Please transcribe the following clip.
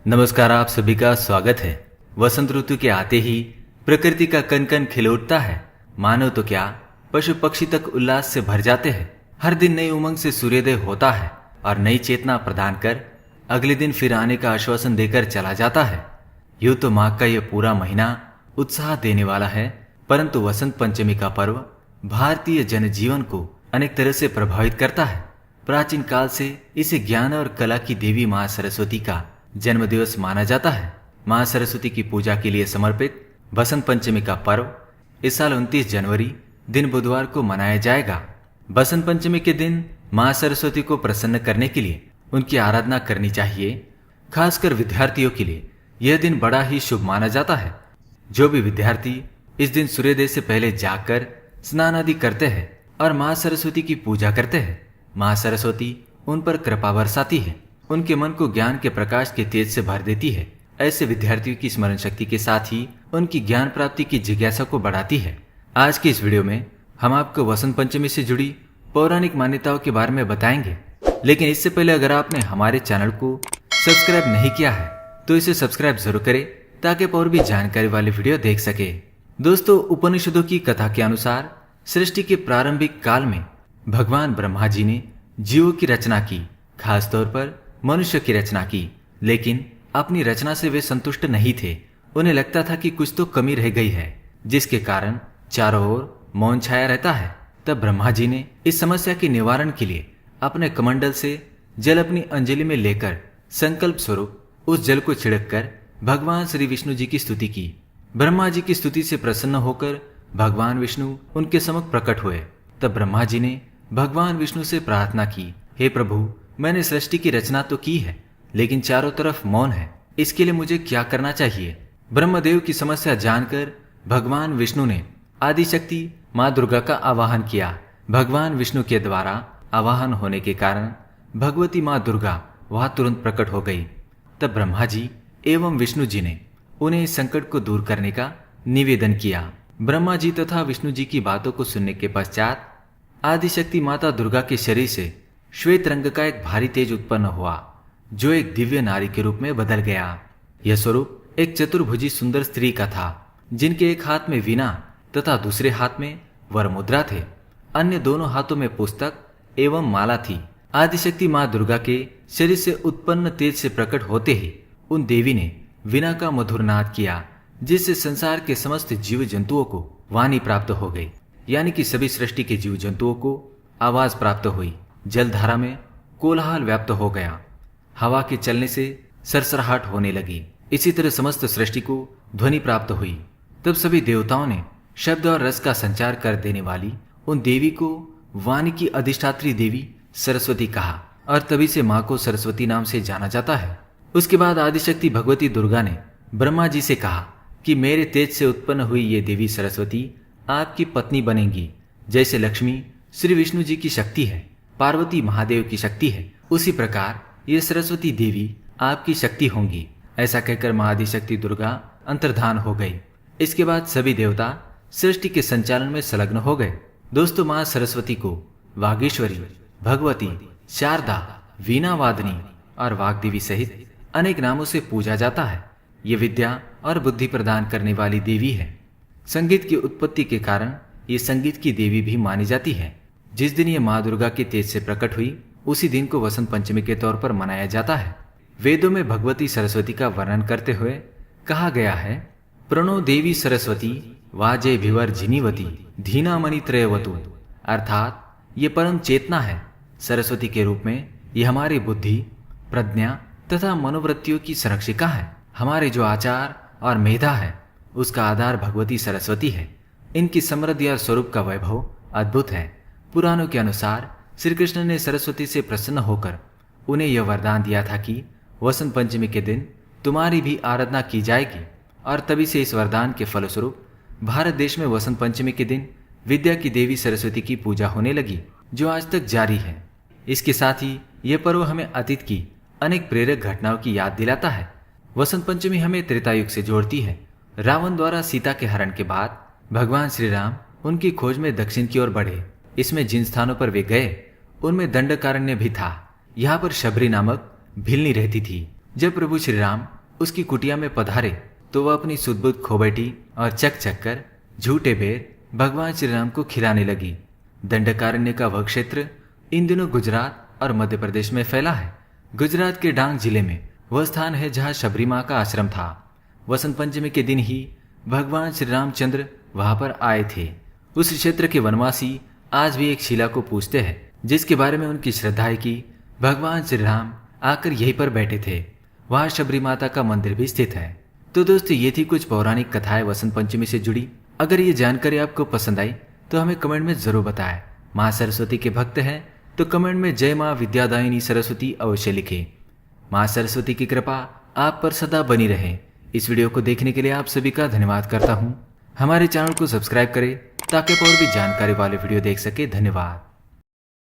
नमस्कार, आप सभी का स्वागत है। वसंत ऋतु के आते ही प्रकृति का कन कन खिल उठता है। मानव तो क्या, पशु पक्षी तक उल्लास से भर जाते हैं। हर दिन नई उमंग से सूर्योदय होता है और नई चेतना प्रदान कर अगले दिन फिर आने का आश्वासन देकर चला जाता है। यूं तो माघ का यह पूरा महीना उत्साह देने वाला है, परंतु वसंत पंचमी का पर्व भारतीय जनजीवन को अनेक तरह से प्रभावित करता है। प्राचीन काल से इसे ज्ञान और कला की देवी मां सरस्वती का जन्म दिवस माना जाता है। मां सरस्वती की पूजा के लिए समर्पित बसंत पंचमी का पर्व इस साल 29 जनवरी दिन बुधवार को मनाया जाएगा। बसंत पंचमी के दिन मां सरस्वती को प्रसन्न करने के लिए उनकी आराधना करनी चाहिए। खासकर विद्यार्थियों के लिए यह दिन बड़ा ही शुभ माना जाता है। जो भी विद्यार्थी इस दिन सूर्योदय से पहले जागकर स्नान आदि करते हैं और मां सरस्वती की पूजा करते हैं, मां सरस्वती उन पर कृपा बरसाती है, उनके मन को ज्ञान के प्रकाश के तेज से भर देती है। ऐसे विद्यार्थियों की स्मरण शक्ति के साथ ही उनकी ज्ञान प्राप्ति की जिज्ञासा को बढ़ाती है। आज के इस वीडियो में हम आपको वसंत पंचमी से जुड़ी पौराणिक मान्यताओं के बारे में बताएंगे। लेकिन इससे पहले अगर आपने हमारे चैनल को सब्सक्राइब नहीं किया है तो इसे सब्सक्राइब जरूर करें ताकि और भी जानकारी वाले वीडियो देख सके। दोस्तों, उपनिषदों की कथा के अनुसार सृष्टि के प्रारंभिक काल में भगवान ब्रह्मा जी ने जीवों की रचना की, खासतौर पर मनुष्य की रचना की। लेकिन अपनी रचना से वे संतुष्ट नहीं थे। उन्हें लगता था कि कुछ तो कमी रह गई है, जिसके कारण चारों ओर मौन छाया रहता है। तब ब्रह्मा जी ने इस समस्या के निवारण के लिए अपने कमंडल से जल अपनी अंजलि में लेकर संकल्प स्वरूप उस जल को छिड़क कर भगवान श्री विष्णु जी की स्तुति की। ब्रह्मा जी की स्तुति से प्रसन्न होकर भगवान विष्णु उनके समक्ष प्रकट हुए। तब ब्रह्मा जी ने भगवान विष्णु से प्रार्थना की, हे प्रभु, मैंने सृष्टि की रचना तो की है, लेकिन चारों तरफ मौन है। इसके लिए मुझे क्या करना चाहिए? ब्रह्मदेव की समस्या जानकर भगवान विष्णु ने आदिशक्ति मां दुर्गा का आवाहन किया। भगवान विष्णु के द्वारा आवाहन होने के कारण भगवती मां दुर्गा वहां तुरंत प्रकट हो गई। तब ब्रह्मा जी एवं विष्णु जी ने उन्हें इस संकट को दूर करने का निवेदन किया। ब्रह्मा जी तथा विष्णु जी की बातों को सुनने के पश्चात आदिशक्ति माता दुर्गा के शरीर से श्वेत रंग का एक भारी तेज उत्पन्न हुआ, जो एक दिव्य नारी के रूप में बदल गया। यह स्वरूप एक चतुर्भुजी सुंदर स्त्री का था, जिनके एक हाथ में वीणा तथा दूसरे हाथ में वरमुद्रा थे। अन्य दोनों हाथों में पुस्तक एवं माला थी। आदिशक्ति मां दुर्गा के शरीर से उत्पन्न तेज से प्रकट होते ही उन देवी ने वीणा का मधुर नाद किया, जिससे संसार के समस्त जीव जंतुओं को वाणी प्राप्त हो गई, यानी कि सभी सृष्टि के जीव जंतुओं को आवाज प्राप्त हुई। जलधारा में कोलाहल व्याप्त हो गया, हवा के चलने से सरसराहट होने लगी। इसी तरह समस्त सृष्टि को ध्वनि प्राप्त हुई। तब सभी देवताओं ने शब्द और रस का संचार कर देने वाली उन देवी को वाणी की अधिष्ठात्री देवी सरस्वती कहा, और तभी से मां को सरस्वती नाम से जाना जाता है। उसके बाद आदिशक्ति भगवती दुर्गा ने ब्रह्मा जी से कहा कि मेरे तेज से उत्पन्न हुई ये देवी सरस्वती आपकी पत्नी बनेंगी। जैसे लक्ष्मी श्री विष्णु जी की शक्ति है, पार्वती महादेव की शक्ति है, उसी प्रकार ये सरस्वती देवी आपकी शक्ति होंगी। ऐसा कहकर मां आदिशक्ति दुर्गा अंतर्धान हो गई। इसके बाद सभी देवता सृष्टि के संचालन में संलग्न हो गए। दोस्तों, मां सरस्वती को वागीश्वरी, भगवती, शारदा, वीणा वादनी और वाग्देवी सहित अनेक नामों से पूजा जाता है। ये विद्या और बुद्धि प्रदान करने वाली देवी है। संगीत की उत्पत्ति के कारण ये संगीत की देवी भी मानी जाती है। जिस दिन ये मां दुर्गा के तेज से प्रकट हुई, उसी दिन को वसंत पंचमी के तौर पर मनाया जाता है। वेदों में भगवती सरस्वती का वर्णन करते हुए कहा गया है, प्रणो देवी सरस्वती वाजे भिवर जिनीवती धीनामणि त्रयवतु, अर्थात ये परम चेतना है। सरस्वती के रूप में ये हमारी बुद्धि, प्रज्ञा तथा मनोवृत्तियों की संरक्षिका है। हमारे जो आचार और मेधा है, उसका आधार भगवती सरस्वती है। इनकी समृद्धि और स्वरूप का वैभव अद्भुत है। पुराणों के अनुसार श्री कृष्ण ने सरस्वती से प्रसन्न होकर उन्हें यह वरदान दिया था कि वसंत पंचमी के दिन तुम्हारी भी आराधना की जाएगी, और तभी से इस वरदान के फलस्वरूप भारत देश में वसंत पंचमी के दिन विद्या की देवी सरस्वती की पूजा होने लगी, जो आज तक जारी है। इसके साथ ही यह पर्व हमें अतीत की अनेक प्रेरक घटनाओं की याद दिलाता है। वसंत पंचमी हमें त्रेता युग से जोड़ती है। रावण द्वारा सीता के हरण के बाद भगवान श्री राम उनकी खोज में दक्षिण की ओर बढ़े। इसमें जिन स्थानों पर वे गए उनमें दंडकारण्य भी था। यहाँ पर शबरी नामक भिलनी रहती थी। जब प्रभु श्री राम उसकी कुटिया में पधारे तो वह अपनी सुध-बुध खो बैठी और चक चक कर झूठे बेर भगवान श्री राम को खिलाने लगी। दंडकारण्य का वह क्षेत्र इन दिनों गुजरात और मध्य प्रदेश में फैला है। गुजरात के डांग जिले में वह स्थान है जहाँ शबरी माँ का आश्रम था। वसंत पंचमी के दिन ही भगवान श्री रामचंद्र वहां पर आए थे। उस क्षेत्र के वनवासी आज भी एक शिला को पूजते हैं जिसके बारे में उनकी श्रद्धा है कि भगवान श्री राम आकर यहीं पर बैठे थे। वहां शबरी माता का मंदिर भी स्थित है। तो दोस्तों, ये थी कुछ पौराणिक कथाएं वसंत पंचमी से जुड़ी। अगर ये जानकारी आपको पसंद आई तो हमें कमेंट में जरूर बताएं। माँ सरस्वती के भक्त हैं तो कमेंट में जय माँ विद्यादायिनी सरस्वती अवश्य लिखें। माँ सरस्वती की कृपा आप पर सदा बनी रहे। इस वीडियो को देखने के लिए आप सभी का धन्यवाद करता हूँ। हमारे चैनल को सब्सक्राइब करें ताकि आप और भी जानकारी वाले वीडियो देख सके। धन्यवाद।